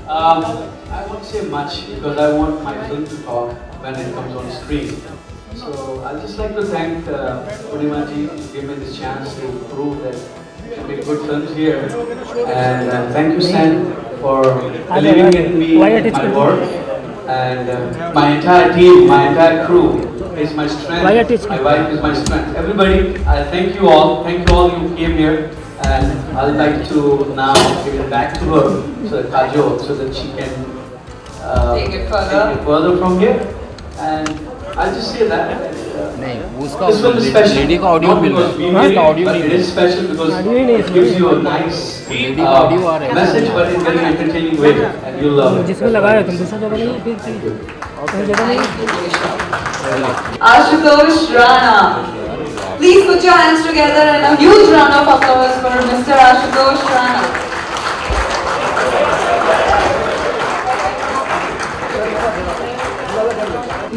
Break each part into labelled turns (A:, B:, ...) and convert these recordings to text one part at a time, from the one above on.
A: I won't say much because I want my film to talk when it comes on screen. So I'd just like to thank Purnima ji to give me this chance to prove that I can make good films here. And thank you, Sen, for believing in me and my work. And my entire team, my entire crew is my strength. My wife is my strength. Everybody, I thank you all. Thank you all you came here. And I'd like to now give it back to her, so that Kajol, so that she can
B: take it further
A: from here. And I'll just say that
C: नहीं उसका
A: this film is special.
C: Lady का audio
A: Not
C: मिल
A: because we
C: रहा है
A: made
C: उसका
A: it,
C: audio
A: but
C: नहीं
A: it
C: मिल
A: is special because it gives you a nice message, but in a very entertaining way, and you'll love it.
D: जिसमें लगाया तुम दूसरा जगह नहीं फिर कहीं जगह नहीं
B: Ashutosh Rana. Please put your hands together and a huge round of applause for Mr. Ashutosh Rana.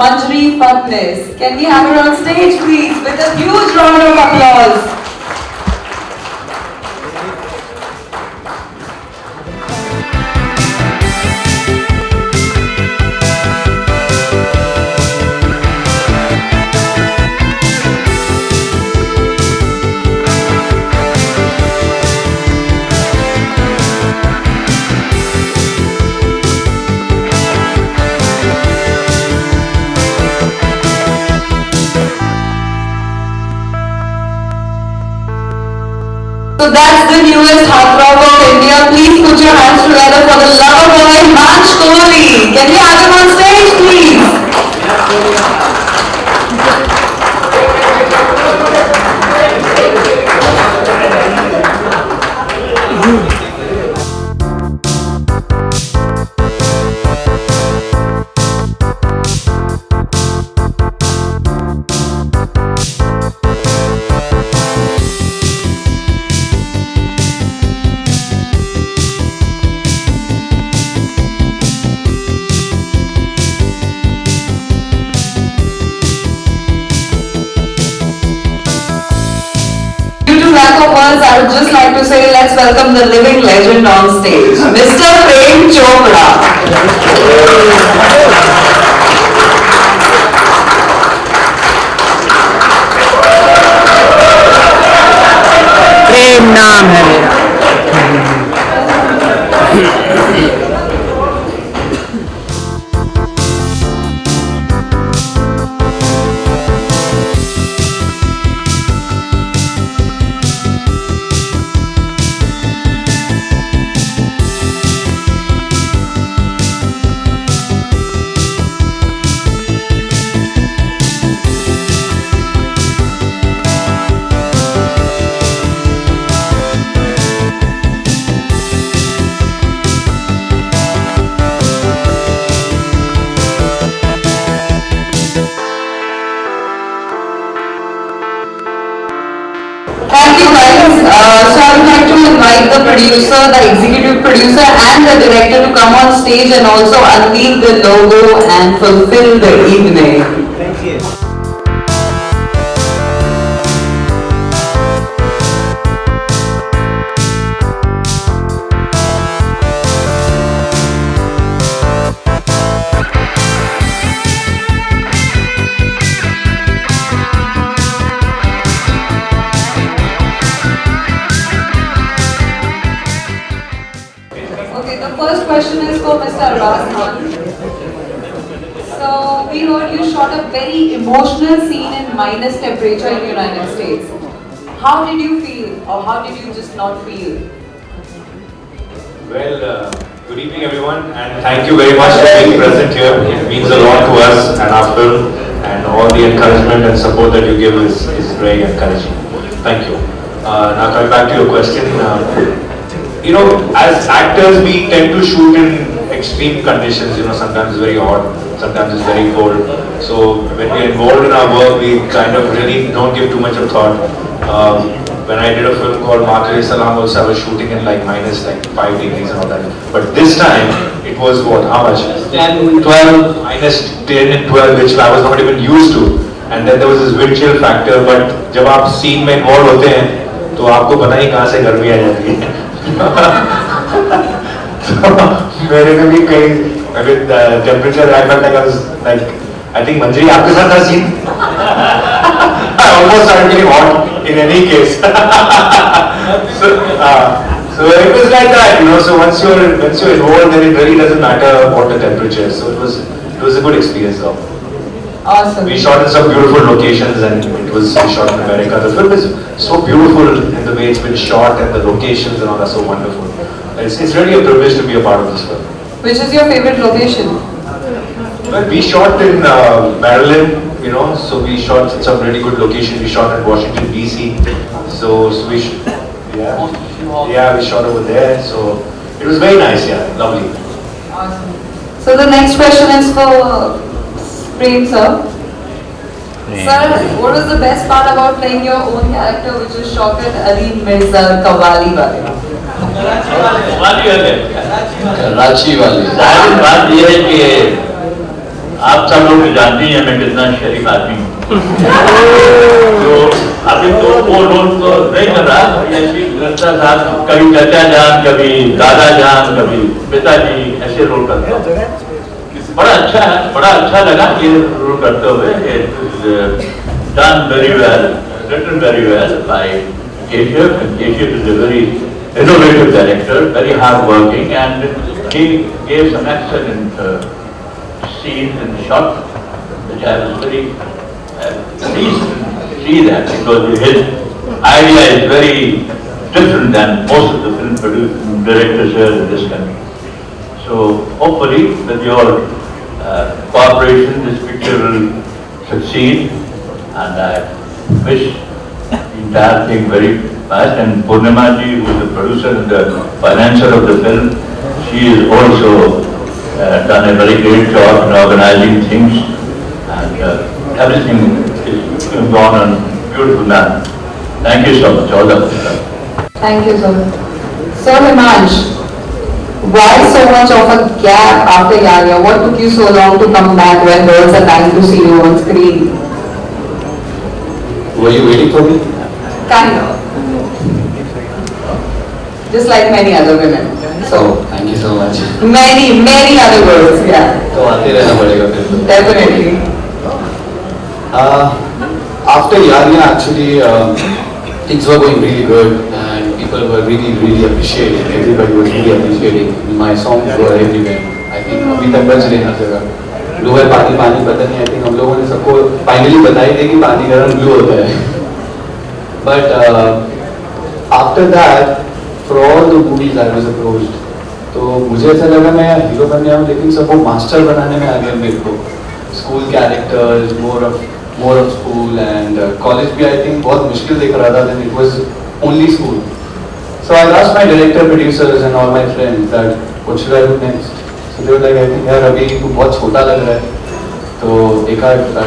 B: Manjri Fatnis. Can we have her on stage, please, with a huge round of applause? So that's the newest heartthrob of India. Please put your hands together for the lover boy, Manch Kohli. Can we have him on stage, please? Lack of words, I would just like to say let's welcome the living legend on stage, Mr. Prem Chopra.
C: प्रेम नाम है मेरा
B: Thank you guys. So I would like to invite the producer, the executive producer and the director to come on stage and also unveil the logo and fulfill the evening.
D: Thank you.
B: Okay, the first question is for Mr. Abbas Khan. So we heard you shot a very emotional scene in minus temperature in United States. How did you feel, or how did you just not feel?
E: Well, good evening everyone, and thank you very much for being present here. It means a lot to us and our film, and all the encouragement and support that you give is very encouraging. Thank you. Now coming back to your question, you know, as actors we tend to shoot in extreme conditions. You know, sometimes it's very hot, sometimes it's very cold. So when we're involved in our work, we kind of really don't give too much of thought. When I did a film called Maakare Salam also, I was shooting in like minus like 5 degrees and all that. But this time, it was what, how much? 10, 12, minus 10 and 12, which I was not even used to. And then there was this wind chill factor, but जब आप scene में involved होते हैं, तो आपको पता ही कहाँ से गर्मी आ जाती है. मेरे में भी कहीं with temperature I felt like I was like I think मंजरी आपके साथ था scene I almost started getting hot in any case so it was like that, you know. So once you're involved, then it really doesn't matter what the temperature is. So it was a good experience though.
B: Awesome.
E: We shot in some beautiful locations and we shot in America. The film is so beautiful in the way it's been shot and the locations and all are so wonderful. It's really a privilege to be a part of this film.
B: Which is your favorite location?
E: Well, we shot in Maryland, you know, so we shot in some really good location. We shot in Washington DC. So we we shot over there. So it was very nice, yeah, lovely.
B: Awesome. So the next question is for Prem sir. Sir, what was the best part about playing your own character, which is Shaukat Ali Mirza Qawwali wale?
A: Karachi wale.
F: जाहिर बात यह है कि आप सब लोग जानते हैं मैं कितना शरीफ आदमी हूँ तो अभी तो वो रोल तो नहीं कर रहा ऐसी लगता था कभी चाचा जान कभी दादा जान कभी पिताजी ऐसे रोल करता हूँ बड़ा अच्छा लगा ये रोल करते हुए done very well, written very well by Keshav, and Keshav is a very innovative director, very hard working, and he gave some excellent scenes and shots which I was very pleased to see that because his idea is very different than most of the film directors here in this country. So hopefully with your cooperation this picture will succeed and I wish the entire thing very fast. And Purnima ji, who is the producer and the financer of the film, she has also done a very great job in organizing things and everything is gone on beautiful manner. Thank you so much, all the best.
B: Thank you sir. So Himansh, why so much of a gap after Yaya? What took you so long to come back when there was a time to see you on screen?
A: Were you waiting for me?
B: Kind of. Just like many other women. So,
A: Thank you so much.
B: many other girls, yeah.
A: तो आते रहना पड़ेगा फिर तो.
B: Definitely.
A: After Yanya, actually, things were going really good and people were really appreciating. Everybody was really appreciating. My songs were everywhere. I think अभी तक बज रहे हैं हर जगह. लोअर पानी पता नहीं. I think हम लोगों ने सबको फाइनली बताई थी कि पानी गर्म ब्लू होता है. But after that, for all the movies I was approached. तो मुझे ऐसा लगा मैं हीरो बनने आऊँ लेकिन सब वो मास्टर बनाने में आ गया मेरे को. School characters, more of school and college भी I think बहुत मुश्किल दिख रहा था. Then it was only school. So I asked my director, producers and all my friends that what should I do next? So they were like, I think यार अभी तू बहुत छोटा लग रहा है. तो एक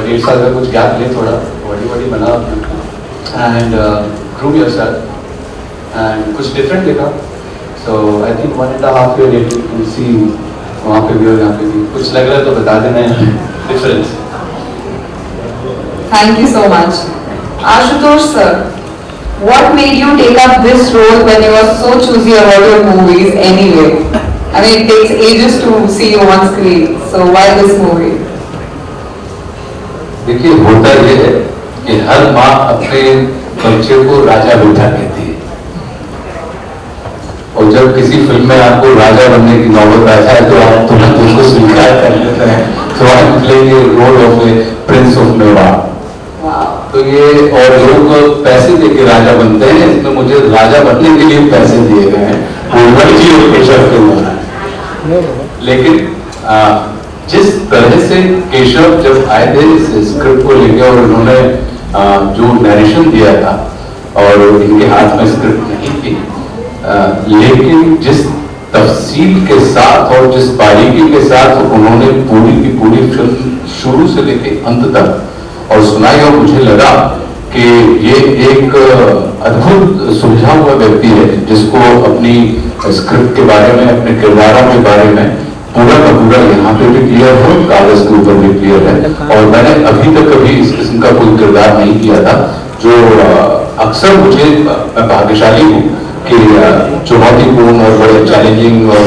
A: डेढ़ साल का कुछ गैप ले थोड़ा बॉडी बना and groom yourself and कुछ different देखा. So I think 1.5 years later you can see वहाँ पे भी और यहाँ पे भी कुछ लग रहा है तो बता देना difference.
B: Thank you so much. Ashutosh sir, what made you take up this role when you were so choosy about your movies anyway? I mean, it takes ages to see you on screen. So why this movie?
G: देखिए होता ये है कि हर माँ अपने बच्चे को राजा बेटा कहती है और जब किसी फिल्म में आपको राजा बनने की नौबत आ जाए तो आप तुरंत उसको स्वीकार कर लेते हैं. तो I am playing a role of a prince of Mewar. तो ये और लोग पैसे दे के राजा बनते हैं. इसमें मुझे राजा बनने के लिए पैसे दिए गए हैं पूर्वजी और केशव के द्वारा. लेकिन जिस तरह से केशव जब आए थे इस स्क्रिप्ट को लेकर और उन्होंने जो नरेशन दिया था और इनके हाथ में स्क्रिप्ट नहीं थी लेकिन जिस तफसील के साथ और जिस बारीकी के साथ उन्होंने पूरी की पूरी फिल्म शुरू से लेकर अंत तक और सुनाई और मुझे लगा कि ये एक अद्भुत सुलझा हुआ व्यक्ति है जिसको अपनी स्क्रिप्ट के बारे में अपने किरदारों के बारे में पूरा का पूरा यहाँ पे भी क्लियर है कागज के ऊपर भी क्लियर है और मैंने अभी तक कभी इस किस्म का कोई किरदार नहीं किया था जो अक्सर मुझे मैं भाग्यशाली हूँ के चुनौतीपूर्ण और बड़े चैलेंजिंग और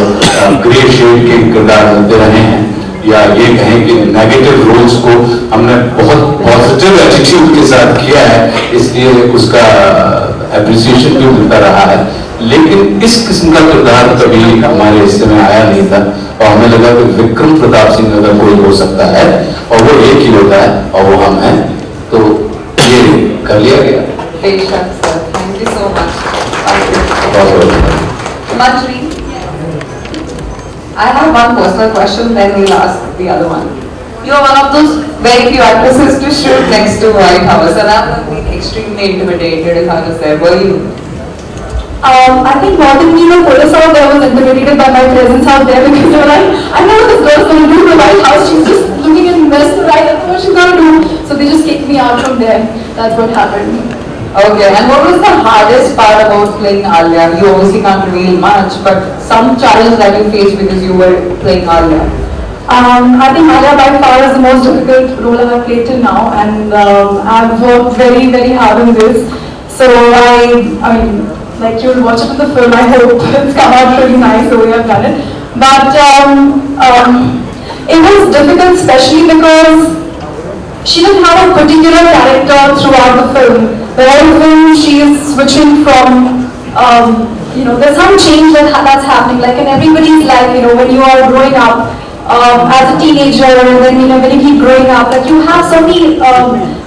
G: ग्रे शेड के किरदार मिलते रहे हैं, या ये कहें कि नेगेटिव रोल्स को हमने बहुत पॉजिटिव एटीट्यूड के साथ किया है, इसलिए उसका एप्रिसिएशन भी मिलता रहा है। लेकिन इस किस्म का किरदार कभी हमारे हिस्से में आया नहीं था और हमें लगा कि विक्रम प्रताप सिंह अगर कोई हो सकता है और वो एक ही होता है और वो हम हैं, तो ये कर लिया गया।
B: बेशक sir, thank you so much. Manjri, I have one personal question, then we'll ask the other one. You are one of those very few actresses to shoot next to White House, and I would have been extremely intimidated if I was there. Were you?
H: I think more than me, the police out there was intimidated by my presence out there because they were like, I know what this girl's going to do in the White House. She's just looking at mesmerized. I don't know what she's going to do. So they just kicked me out from there. That's what happened.
B: Okay, and what was the hardest part about playing Alia? You obviously can't reveal much, but some challenge that you faced because you were playing Alia.
H: I think Alia by far is the most difficult role I have played till now, and I've worked very, very hard on this. So I mean, like you'll watch it in the film. I hope it's come out really nice the way I've done it. But it was difficult, especially because she didn't have a particular character throughout the film. The whole film she is switching from, there's some change that's happening, like in everybody's life, when you are growing up as a teenager, and then, when you keep growing up, like you have so many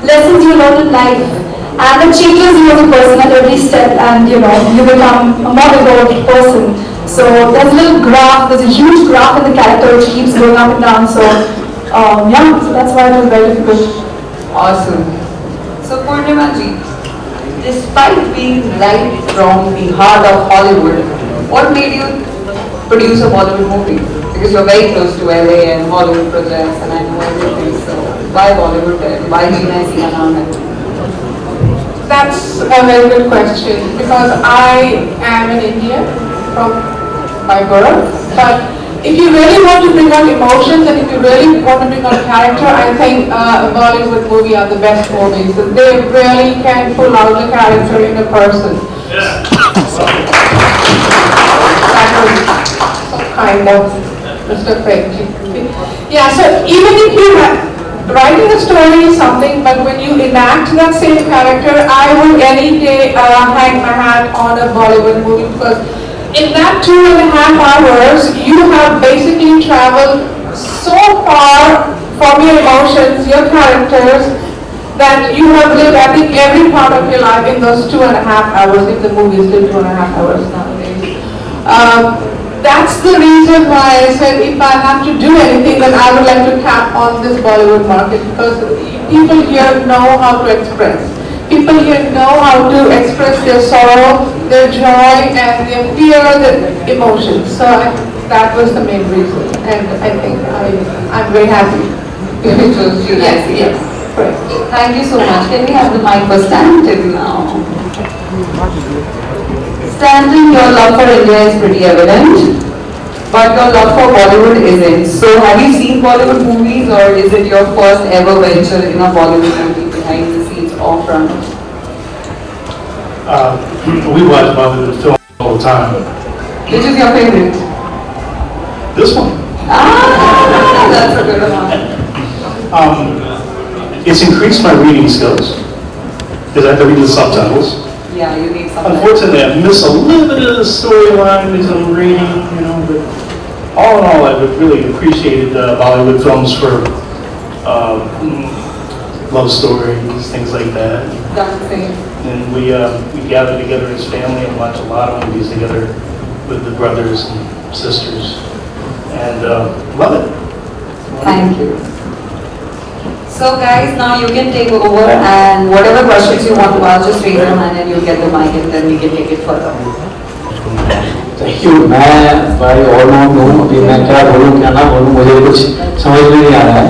H: lessons you learn in life, and it changes you as a person at every step, and, you become a more evolved person. So there's a little graph, there's a huge graph in the character which keeps going up and down, so so that's why it was very difficult.
B: Awesome. So Purnima ji, despite being right from the heart of Hollywood, what made you produce a Bollywood movie? Because you're very close to LA and Hollywood projects, and I know everything. So why Bollywood? Why Meena Sinha?
I: That's a very good question, because I am an Indian from my birth, but if you really want to bring out emotions and if you really want to bring out character, I think a Bollywood movie are the best movies. They really can pull out the character in a person. That was some kind of Mr. Frenchie. Yeah, so even if you writing a story is something, but when you enact that same character, I would any day hang my hat on a Bollywood movie, because in that 2.5 hours, you have basically traveled so far from your emotions, your characters, that you have lived, I think, every part of your life in those 2.5 hours, if the movie is still 2.5 hours nowadays. That's the reason why I said if I have to do anything, then I would like to tap on this Bollywood market, because people here know how to express. People here know how to express their sorrow, their joy, and their fear, their emotions. So that was the main reason, and I think I'm very happy. Yes, correct.
B: Thank you so much. Can we have the mic for Stanton now? Stanton, your love for India is pretty evident, but your love for Bollywood isn't. So have you seen Bollywood movies, or is it your first ever venture in a Bollywood movie behind the scenes or front?
J: We watch Bollywood films all the time.
B: Which is your favorite?
J: This one.
B: That's a good one.
J: It's increased my reading skills, because I have to read the subtitles.
B: Yeah, you need something.
J: Unfortunately, I miss a little bit of the storyline because I'm reading, but all in all, I've really appreciated Bollywood films for love stories, things like that.
B: Dancing.
J: And we gather together as family and watch a lot of movies together with the brothers and sisters, and love it.
B: Thank you. So guys, now you can take over, and whatever questions you want to ask, just raise your hand and you'll get the mic, and then we can take it further.
A: Thank you. मैं भाई और non हूँ, अभी मैं क्या बोलूँ क्या ना बोलूँ मुझे कुछ समझ में नहीं आ रहा है,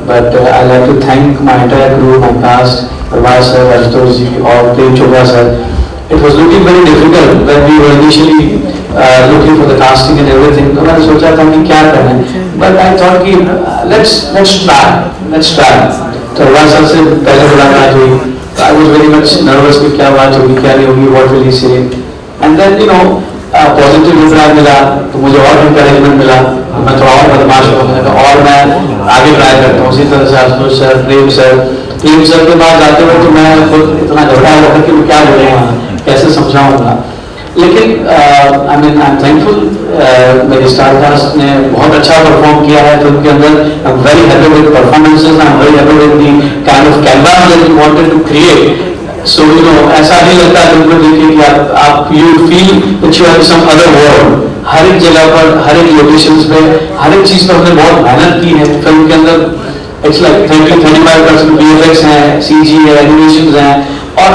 A: but I like to thank my entire crew, my cast, Prabhas sir, Ashutosh ji, और Prem Chopra sir. It was looking very difficult when we were initially looking for the casting and everything. तो मैंने सोचा था कि क्या करना है, but I thought कि let's try. तो Prabhas sir से पहले मुलाकात हुई. I was very much nervous कि क्या बात होगी क्या नहीं होगी, what will he say. And then you know positive reply मिला तो मुझे और इंकरेजमेंट मिला, तो मैं थोड़ा और बदमाश हो गया और मैं आगे ट्राई करता हूँ। उसी तरह से आशुतोष सर, प्रेम सर के पास जाते हुए तो मैं खुद इतना घबरा हुआ था कि मैं क्या बोलूँगा, कैसे समझाऊंगा। लेकिन I mean I am thankful, मेरी स्टारकास्ट ने बहुत अच्छा परफॉर्म किया है फिल्म के अंदर। I am very happy with performances, I am very happy with the kind of canvas that we wanted to create. So you know ऐसा नहीं लगता फिल्म को देखिए कि आप you feel that you are some other world. हर एक जगह पर, हर एक लोकेशंस पे, हर एक चीज पर हमने बहुत मेहनत की है फिल्म के अंदर। इट्स लाइक 30-35% VFX है, CG है, एनिमेशंस हैं और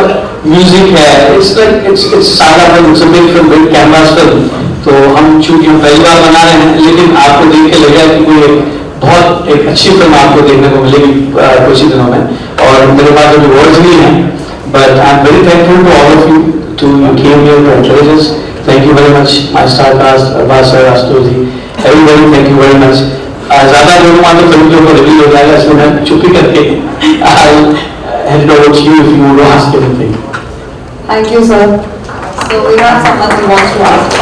A: म्यूजिक है। इट्स लाइक इट्स सारा film, it's a big film, big canvas film. तो हम चूंकि हम पहली बार बना रहे हैं, लेकिन आपको देख के लगेगा कि कोई बहुत एक अच्छी फिल्म आपको देखने को मिलेगी कुछ ही दिनों में। और मेरे पास अभी वर्ड्स नहीं है, but I am very thankful to all of you to you came here to encourage us. Thank you very much my star cast, Abbas sir, Ashutosh ji, everybody, thank you very much. ज्यादा लोगों को फिल्म के ऊपर release हो जाएगा, इसलिए मैं चुप्पी करके hand over to you if you want to ask anything.
B: Thank you, sir. So we have someone who wants to ask.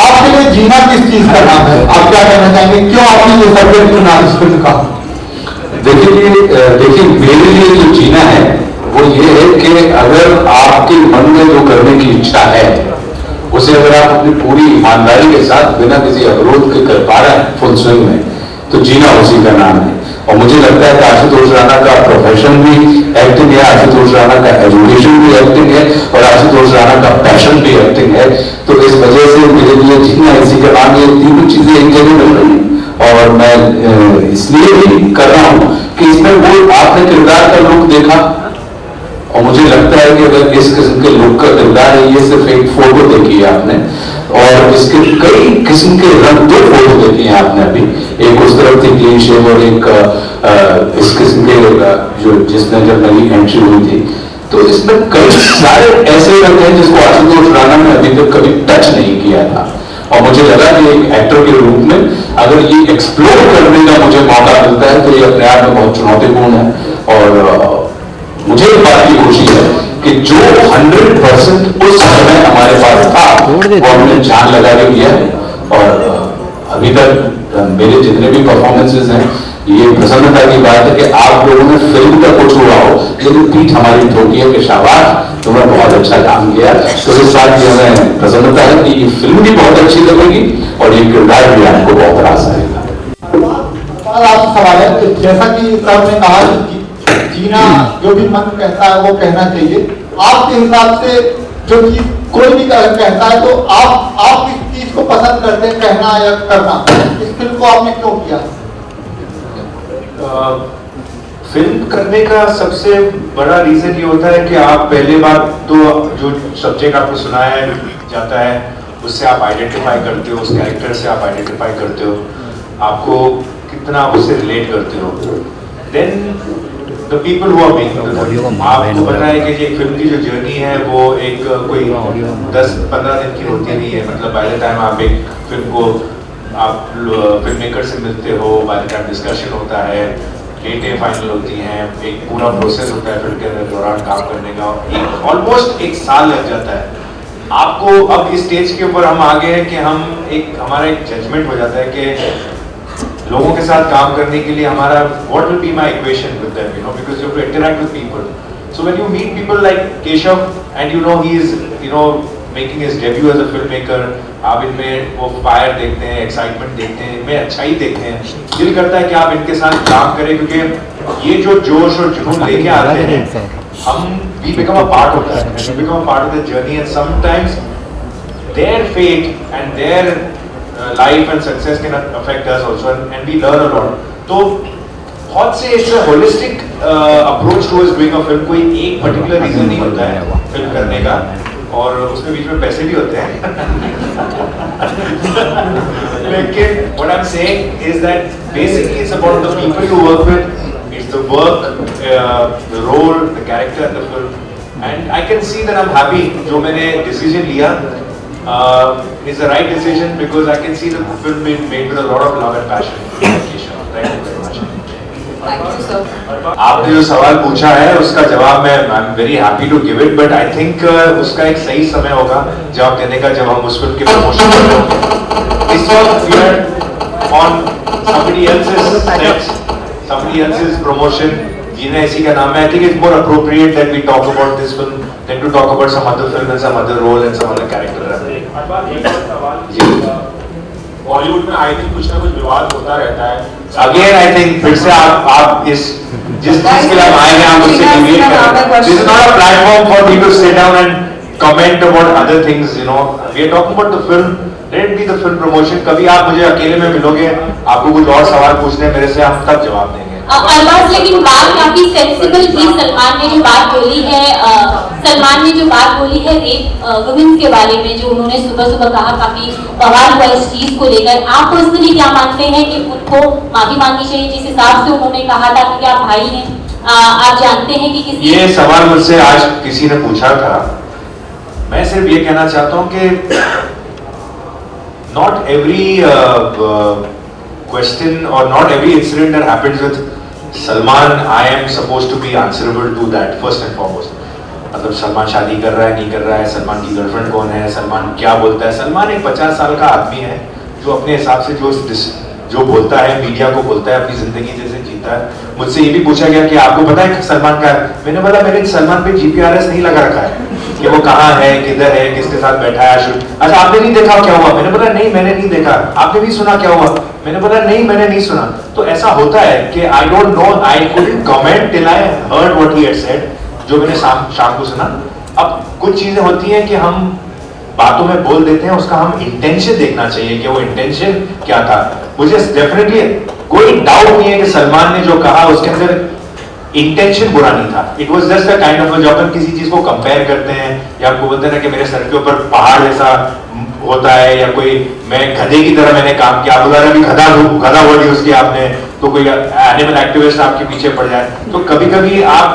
K: आपके लिए जीना किस चीज का नाम है? आप क्या कहना चाहेंगे, क्यों आपने ये सब्जेक्ट चुना इस फिल्म का?
G: देखिए मेरे लिए जो जीना है वो ये है कि अगर आपके मन में जो करने की इच्छा है उसे अगर आप अपनी पूरी ईमानदारी के साथ बिना किसी अवरोध के कर पा रहे हैं फुल स्विंग में, तो जीना उसी का नाम है। और मुझे लगता है कि आशुतोष राणा का प्रोफेशन भी एक्टिंग है, आशुतोष राणा का एजुकेशन भी एक्टिंग है और आशुतोष राणा का पैशन भी एक्टिंग है। तो इस वजह से मेरे लिए जीना इसी का नाम, ये तीनों चीजें एक जगह मिल रही हैं। और मैं इसलिए भी कर रहा हूँ कि इसमें वो आपने किरदार का लुक देखा और मुझे लगता है कि अगर इस किस्म के लुक का किरदार है, ये सिर्फ एक फोटो देखी है आपने और इसके कई किस्म के रंग, दो फोटो देखी है आपने अभी, एक उस तरफ थी क्लीन शेव और एक इस किस्म के जो जिसमें जब नई एंट्री हुई थी। तो इसमें कई सारे ऐसे रंग हैं जिसको आशुतोष राणा ने अभी तक कभी टच नहीं किया था। और मुझे लगा कि एक एक्टर के रूप में अगर ये एक्सप्लोर करने का मुझे मौका मिलता है तो ये अपने आप में बहुत चुनौतीपूर्ण है। और मुझे इस बात की खुशी है कि जो 100% उस समय हमारे पास था वो हमने जान लगा के किया है। और अभी तक मेरे जितने भी परफॉर्मेंसेस हैं, ये प्रसन्नता की बात है कि आप लोगों ने फिल्म तक कुछ हुआ हो लेकिन पीठ हमारी ठोकी है कि शाबाश तुमने बहुत अच्छा काम किया। तो इस बात की हमें प्रसन्नता है कि ये फिल्म भी बहुत अच्छी लगेगी और ये किरदार भी आपको बहुत रास आएगा।
K: आपसे सवाल है कि जैसा कि सर ने कहा कि जीना जो भी मन कहता है वो कहना चाहिए, आपके हिसाब से जो चीज कोई भी कहता है तो आप किस चीज को पसंद करते हैं, कहना या करना? इस फिल्म को आपने क्यों किया?
E: फिल्म करने का सबसे बड़ा रीजन ये होता है कि आप पहले बात तो जो सब्जेक्ट आपको सुनाया जाता है उससे आप आइडेंटिफाई करते हो, उस कैरेक्टर से आप आइडेंटिफाई करते हो, आपको कितना उससे रिलेट करते हो। Then the people who are making the film, आपको पता है कि ये फिल्म की जो जर्नी है वो एक कोई 10-15 दिन की होती नहीं है। मतलब बाय द टाइम आप एक फिल्म को आप फिल्म मेकर से मिलते हो, बाय द टाइम डिस्कशन होता है, डेटें फाइनल होती हैं, एक पूरा प्रोसेस होता है फिल्म के दौरान काम करने का, एक ऑलमोस्ट 1 साल लग जाता है आपको। अब इस स्टेज के ऊपर हम आ गए हैं कि हम हमारा एक जजमेंट हो जाता है कि लोगों के साथ काम करने के लिए हमारा what will be my equation with them, you know, because you have to interact with people. So when you meet people like Keshav and you know he is, you know, making his debut as a filmmaker, आप इनमें वो fire देखते हैं, excitement देखते हैं, इनमें अच्छाई देखते हैं, दिल करता है कि आप इनके साथ काम करें क्योंकि ये जो जोश और जुनून लेके आते हैं हम we become a part of that, we become a part of the journey and sometimes their fate and their life and success can affect us also and we learn a lot. तो बहुत से it's a holistic approach towards doing a film, कोई एक particular reason नहीं होता है film करने का और उसमें बीच में पैसे भी होते हैं लेकिन what I'm saying is that basically it's about the people you work with, it's the work, the role, the character and the film and I can see that I'm happy जो मैंने decision लिया is the right decision because I can see the film being made with a lot of love and passion. Thank you very much.
B: Thank you, sir.
E: आपने जो सवाल पूछा है उसका जवाब मैं I am very happy to give it, but I think उसका एक सही समय होगा जवाब देने का जब हम उस फिल्म के प्रमोशन कर रहे होंगे। इस वक्त we are on somebody else's set, somebody else's promotion. जीना इसी का नाम है. I think it's more appropriate that we talk about this film than to talk about some other film and some other role and some other character. जी.
L: बॉलीवुड में I think कुछ ना कुछ विवाद होता रहता है.
E: Again, I think फिर से आप इस जिस चीज के लिए आए हैं आप उससे डिबेट करें. This is not a platform for me to sit down and comment about other things. You know, we are talking about the film. Let it be the film promotion. कभी आप मुझे अकेले में मिलोगे, आपको कुछ और सवाल पूछने मेरे से, हम तब जवाब देंगे.
M: अरबाज, लेकिन बात काफी सेंसिबल थी. सलमान ने जो बात बोली है, रेप वुमेन्स के बारे में जो उन्होंने सुबह सुबह कहा, काफी बवाल हुआ इस चीज को लेकर. आप पर्सनली क्या मानते हैं कि उनको माफी मांगनी चाहिए जिस हिसाब से उन्होंने कहा था, क्योंकि आप भाई हैं, आप जानते हैं कि किसी
E: ये सवाल मुझसे आज किसी ने पूछा था. मैं सिर्फ ये कहना चाहता हूँ कि not every question or not every incident that happens with Salman, I am supposed to be answerable to that first and foremost. मतलब सलमान शादी कर रहा है नहीं कर रहा है, सलमान की गर्लफ्रेंड कौन है, सलमान क्या बोलता है. सलमान एक 50 साल का आदमी है जो अपने हिसाब से जो बोलता है, मीडिया को बोलता है, अपनी जिंदगी जैसे जीता है. मुझसे ये भी पूछा गया कि आपको पता है कि सलमान का है. मैंने बोला मैंने सलमान पे GPRS नहीं लगा रखा है कि वो कहाँ है, किधर है, किसके साथ बैठा है. अच्छा आपने नहीं देखा क्या हुआ? मैंने बोला नहीं मैंने नहीं देखा. आपने नहीं सुना क्या हुआ? मैंने बोला नहीं मैंने नहीं सुना. तो ऐसा होता है कि I don't know, I couldn't comment till I heard what he had said, जो मैंने शाम को सुना. अब कुछ चीजें होती हैं कि हम बातों में बोल देते हैं, उसका हम इंटेंशन देखना चाहिए कि वो इंटेंशन क्या था. मुझे डेफिनेटली कोई डाउट नहीं है कि सलमान ने जो कहा उसके अंदर इंटेंशन बुरा नहीं था. It was just a kind of, जब अपन किसी चीज को कंपेयर करते हैं या आपको बोलते हैं ना कि मेरे सर के ऊपर पहाड़ जैसा होता है, या कोई मैं गधे की तरह मैंने काम किया, आप बता रहे गधा वर्ड यूज किया आपने, तो कोई एनिमल एक्टिविस्ट आपके पीछे पड़ जाए. तो कभी कभी आप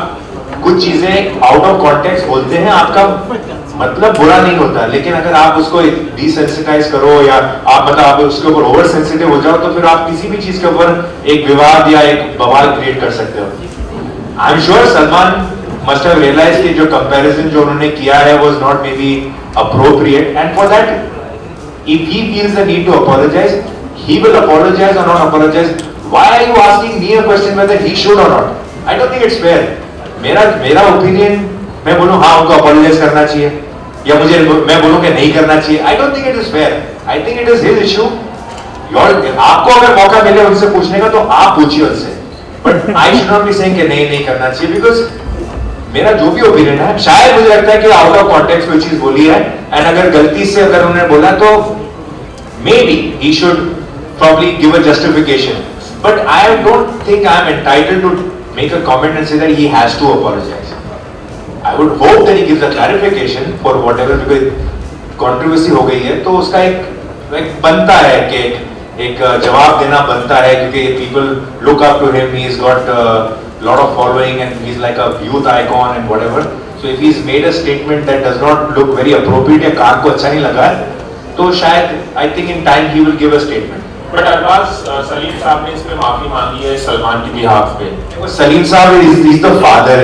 E: कुछ चीजें आउट ऑफ कॉन्टेक्स्ट बोलते हैं, आपका मतलब बुरा नहीं होता. लेकिन अगर आप उसको डिसेंसिटाइज करो या आप मतलब आप उसके ऊपर ओवर सेंसिटिव हो जाओ, तो फिर आप किसी भी चीज के ऊपर एक विवाद या एक बवाल क्रिएट कर सकते हो. I am sure Salman must have realised कि जो कंपैरिजन जो उन्होंने किया है was not maybe appropriate, and for that if he feels the need to apologise, he will apologize or not apologize. Why are you asking me a question whether he should or not? I don't think it's fair. मेरा opinion, मैं बोलूं हाँ उनको apologise करना चाहिए, या मैं बोलूं कि नहीं करना चाहिए. I don't think it is fair. I think it is his issue. आपको अगर मौका मिले उनसे पूछने का तो आप पूछिए उनसे, but I should not be saying कि नहीं करना चाहिए, because मेरा जो भी ओपिनियन है, शायद मुझे लगता है कि आउट ऑफ कॉन्टेक्स्ट कोई चीज बोली है, एंड अगर गलती से अगर उन्होंने बोला तो maybe he should probably give a justification, but I don't think I am entitled to make a comment and say that he has to apologize. I would hope that he gives a clarification for whatever, because controversy हो गई है तो उसका एक बनता है कि एक जवाब देना बनता है, क्योंकि people look up to him, he's got a lot of following and he's like a youth icon and whatever. So if he's made a statement that does not look very appropriate या कान को अच्छा नहीं लगा है, तो शायद I think in time he will give a statement.
L: But Arbaaz, Salim साहब ने इस पे माफी मांगी है सलमान के बिहाफ पे.
E: सलीम साहब इज द फादर.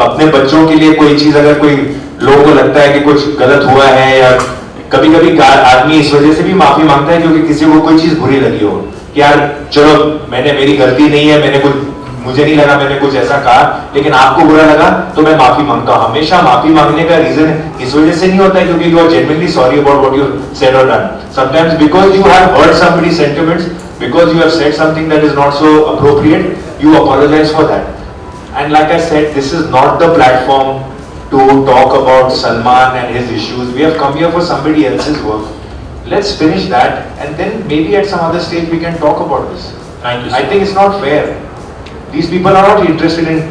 E: अपने बच्चों के लिए कोई चीज अगर कोई लोगों को लगता है कि कुछ गलत हुआ है, या कभी कभी आदमी इस वजह से भी माफी मांगता है क्योंकि किसी को कोई चीज बुरी लगी हो कि यार चलो मेरी गलती नहीं है, मुझे नहीं लगा मैंने कुछ ऐसा कहा, लेकिन आपको बुरा लगा तो मैं माफी मांगता हूं. हमेशा माफी मांगने का रीजन इस वजह से नहीं होता है क्योंकि you are genuinely sorry about what you said और done. Sometimes because you have hurt somebody's sentiments, because you have said something that is not so appropriate, you apologise for that. And like I said, this is not the platform to talk about Salman and his issues. We have come here for somebody else's work. Let's finish that, and then maybe at some other stage we can talk about this.
L: Thank you.
E: I think it's not fair. These people are not interested in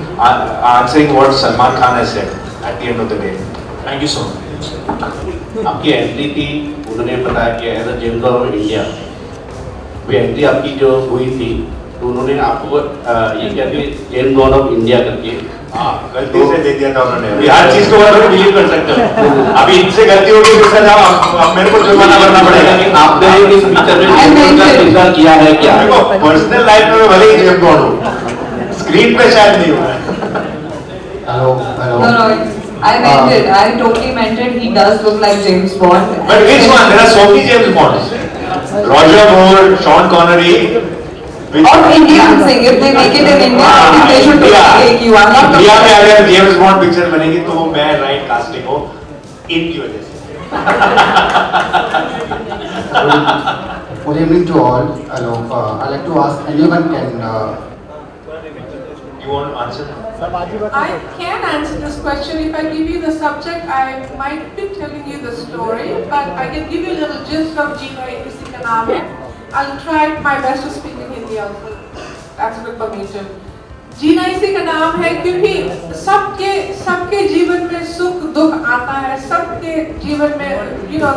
E: answering what Salman Khan has said at the end of the day.
L: Thank you so much.
N: आपकी entry थी, उन्होंने बताया कि as a gems of India, वो entry आपकी जो हुई थी तो उन्होंने आपको ये क्या कि जेम्स बॉन्ड ऑफ इंडिया करके
E: गलती से दे दिया था उन्होंने. हर चीज को आप बिलीव कर सकते हो. अभी इनसे गलती होगी दूसरा जाओ अब मेरे को जुर्माना भरना पड़ेगा.
N: कि आपने इस पिक्चर में जेम्स बॉन्ड का किरदार किया है क्या?
E: पर्सनल लाइफ में भले ही जेम्स बॉन्ड हो, स्क्रीन पे शायद नहीं हुआ है।
K: Hello hello
B: No, no, I meant it. I totally meant it. He does look like James Bond.
E: But which one? There are so many James Bonds. Roger Moore, Sean Connery.
B: Or Indian thing. If they make it in India, I think they should take you. I'm not
E: India में अगर James bond picture बनेगी तो मैं right casting हो इनकी वजह से।
K: Good evening to all. Hello. I'd like to ask anyone can.
E: You want to answer?
I: I can answer this question. If I give you the subject, I might be telling you the story, but I can give you a little gist of Jeena किसी का नाम है. I'll try my best to speak in Hindi also. That's good for me too. जीना इसी का नाम है क्योंकि सबके जीवन में सुख दुख आता है. सबके जीवन में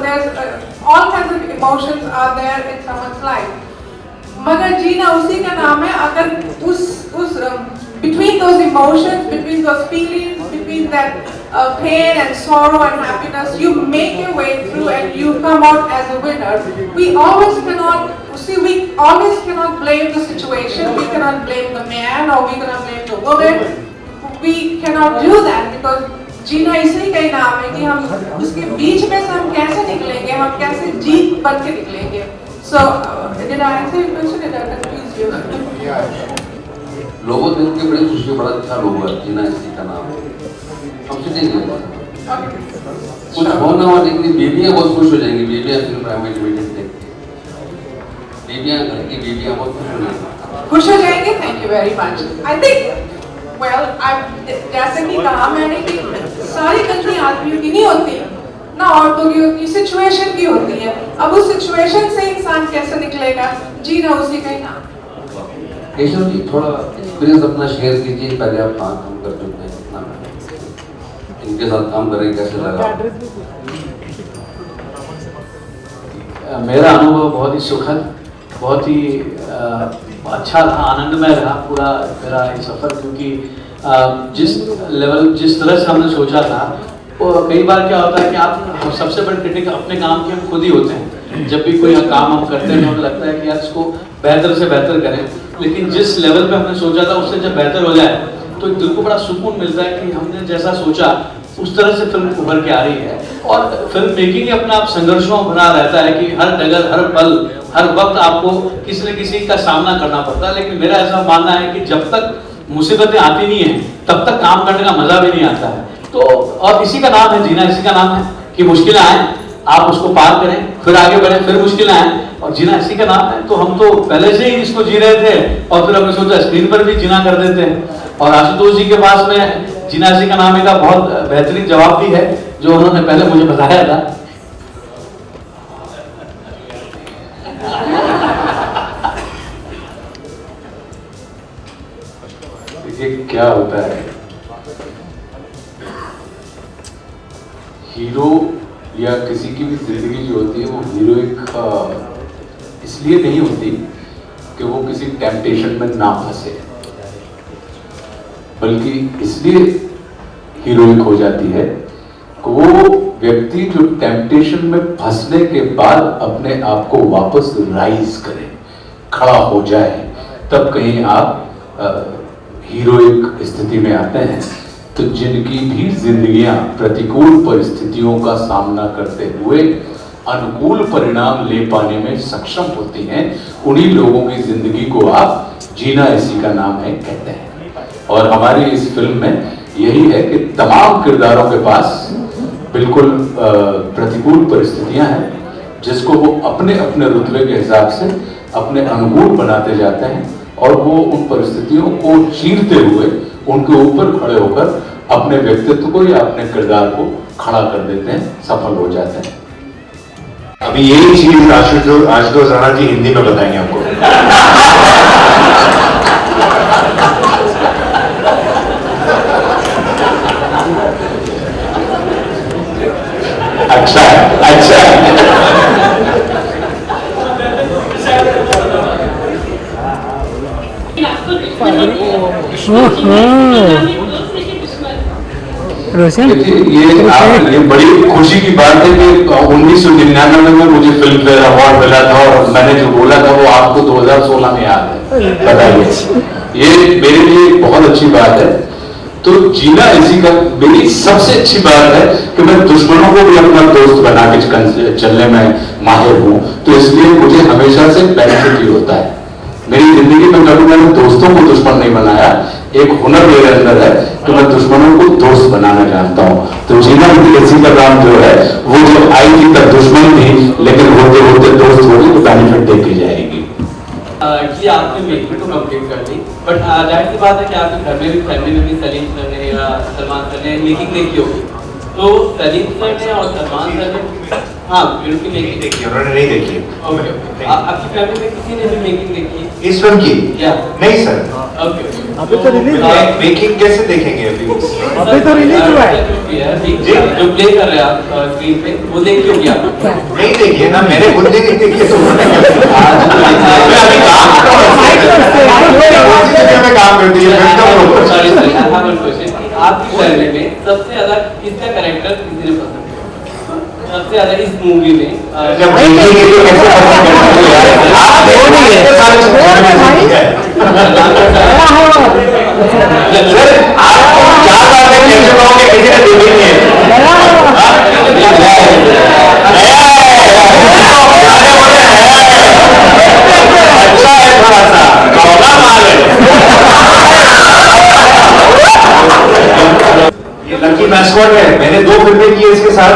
I: there's all kinds of emotions are there in someone's life. मगर जीना उसी का नाम है अगर उस between those emotions, between those feelings, between that pain and sorrow and happiness, you make your way through and you come out as a winner. We always cannot blame the situation. We cannot blame the man or we cannot blame the woman. We cannot do that because जीना इसलिए का ही नाम है कि हम उसके बीच में से हम कैसे निकलेंगे, हम कैसे जीत बन के निकलेंगे. So, did I answer your question? Did I confuse you?
G: लोगों देख के बड़ी खुशी, बड़ा अच्छा लोग है, जीना इसी का नाम है। हमसे नहीं लेगा कुछ हो ना हो, लेकिन बीबियाँ बहुत खुश हो जाएंगी। बीबियाँ फिल्म प्राइवेट लिमिटेड देख, बीबियाँ घर की बीबियाँ बहुत खुश हो जाएंगी।
I: खुश हो जाएंगे. Thank you very much. I think, well, जैसे कि कहा मैंने कि सारी गलतियाँ आदमियों की नहीं होती ना, औरतों की होती, सिचुएशन की होती है. अब उस सिचुएशन से इंसान कैसे निकलेगा, जीना उसी का ही नाम.
G: केशव जी थोड़ा एक्सपीरियंस अपना शेयर कीजिए। पहले आप कहाँ काम कर चुके हैं, अपना इनके साथ काम करें कैसे लगा?
A: मेरा अनुभव बहुत ही सुखद, बहुत ही अच्छा था, आनंदमय रहा पूरा मेरा ये सफ़र, क्योंकि जिस तरह से हमने सोचा था वो कई बार क्या होता है कि आप सबसे बड़े क्रिटिक अपने काम के हम खुद ही होते हैं। जब भी कोई काम हम करते हैं तो लगता है कि यार इसको बेहतर से बेहतर करें, लेकिन जिस लेवल पे हमने सोचा था उससे जब बेहतर हो जाए तो दिल को बड़ा सुकून मिलता है कि हमने जैसा सोचा उस तरह से फिल्म उभर के आ रही है। और फिल्म मेकिंग अपना आप संघर्षों भरा रहता है कि हर डगर, हर पल, हर वक्त आपको किसी न किसी का सामना करना पड़ता है। लेकिन मेरा ऐसा मानना है कि जब तक मुसीबतें आती नहीं है तब तक काम करने का मजा भी नहीं आता है। तो और इसी का नाम है जीना, इसी का नाम है कि मुश्किलें आए आप उसको पार करें, फिर आगे बढ़ें, फिर मुश्किलें आए, और जीना इसी का नाम है। तो हम तो पहले से ही इसको जी रहे थे और फिर हमने सोचा स्क्रीन पर भी जीना कर देते हैं। और आशुतोष जी के पास में जीना इसी का नाम है का बहुत बेहतरीन जवाब भी है जो उन्होंने पहले मुझे बताया था।
G: देखिए क्या होता है, हीरो या किसी की भी जिंदगी जो होती है वो हीरोइक इसलिए नहीं होती कि वो किसी टेम्पटेशन में ना फंसे, बल्कि इसलिए हीरोइक हो जाती है कि वो व्यक्ति जो टेम्पटेशन में फंसने के बाद अपने आप को वापस राइज करे, खड़ा हो जाए, तब कहीं आप हीरोइक स्थिति में आते हैं। तो जिनकी भी जिंदगियां प्रतिकूल परिस्थितियों का सामना करते हुए अनुकूल परिणाम ले पाने में सक्षम होती हैं, उन्हीं लोगों की जिंदगी को आप जीना इसी का नाम है कहते हैं। और हमारी इस फिल्म में यही है कि तमाम किरदारों के पास बिल्कुल प्रतिकूल परिस्थितियां हैं जिसको वो अपने अपने रुतबे के हिसाब से अपने अनुकूल बनाते जाते हैं और वो उन परिस्थितियों को चीरते हुए उनके ऊपर खड़े होकर अपने व्यक्तित्व को या अपने किरदार को खड़ा कर देते हैं, सफल हो जाते हैं।
E: अभी यही चीज आशुतोष राणा जी हिंदी में बताएंगे आपको। अच्छा अच्छा ये बड़ी खुशी की बात है कि 1999 में मुझे फिल्म फेयर अवार्ड मिला था और मैंने जो बोला था वो आपको 2016 में याद है। बताइए।
G: ये मेरे लिए एक बहुत अच्छी बात है। तो जीना इसी का मेरी सबसे अच्छी बात है कि मैं दुश्मनों को भी अपना दोस्त बना के चलने में माहिर हूं। तो इसलिए मुझे हमेशा से बेनिफिट ही होता है। मेरी जिंदगी में कभी मैंने दोस्तों को दुश्मन नहीं बनाया। एक हुनर मेरे अंदर है कि मैं दुश्मनों को दोस्त बनाना जानता हूं। तो जीना इसी का काम जो है, वो जो आई थी तब दुश्मन थी, लेकिन होते होते दोस्त होगी तो बेनिफिट देती जाएगी।
A: कि आपने मेकिंग तो कंप्लीट कर दी, बट जाहिर सी बात है कि आपके घर में भी, फैमिली में भी सलीम सर ने या सलमान सर ने मेकिंग देखी होगी। तो सलीम सर ने और सलमान सर ने, हाँ, उनकी मेकिंग देखी, उन्होंने नहीं देखी। ओके, आपकी फैमिली में किसी ने भी मेकिंग देखी इस फिल्म की? या नहीं सर। ओके,
D: अभी तो रिलीज हुआ है।
A: मेकिंग कैसे देखेंगे अभी?
D: अभी तो रिलीज हुआ है।
A: जो प्ले कर रहे हैं आप स्क्रीन पे, वो देखी होगी आप?
N: नहीं देखिए ना, मैंने खुद नहीं देखी है। तो काम करती है।
A: आपकी फैमिली में सबसे ज्यादा किसका कैरेक्टर किसी ने पसंद किया? सबसे ज्यादा इस मूवी में
N: ये लकी मैस्कॉट है। मैंने 2 फिल्में की है इसके साथ।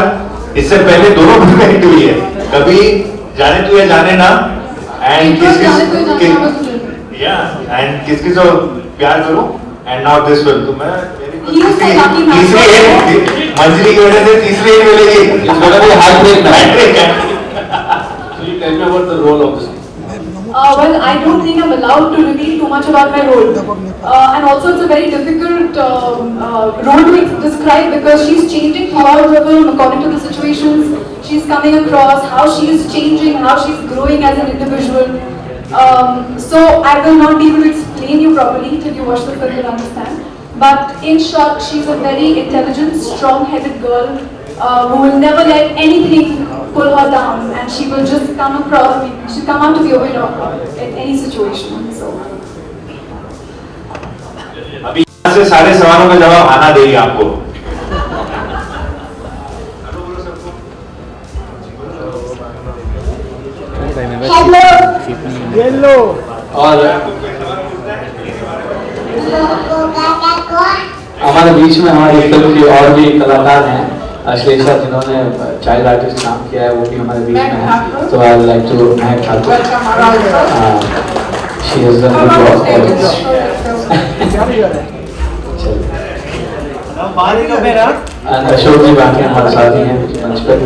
N: इससे पहले दोनों फिल्में हिट हुई है, कभी जाने तू या जाने ना, एंड किस किस तो प्यार करूं, एंड नाउ दिस फिल्म। तो मैं तीसरी हिट मंजरी की वजह से तीसरी हिट मिलेगी। It's gonna be heart break metric.
A: So you tell me about the role of this.
H: Well, I don't think I'm allowed to reveal too much about my role. And also it's a very difficult role to describe because she's changing throughout the film according to the situations she's coming across, how she is changing, how she's growing as an individual. So I will not be able to explain you properly till you watch the film and understand. But in short, she's a very intelligent, strong-headed girl who will never let anything pull her down, and she will just come across, she'll come out to be a winner in any situation. So.
N: अभी यहाँ से सारे सवालों का जवाब आना देगी आपको।
D: येलो
A: और हमारे बीच में हमारी फिल्म के और भी कलाकार हैं। अश्लेषा जिन्होंने चाइल्ड आर्टिस्ट काम किया है, वो भी हमारे बीच में है। तो आई like to Mahak Thakur, she has done good work. And Ashok ji बाकी हमारे साथी हैं मंच पर।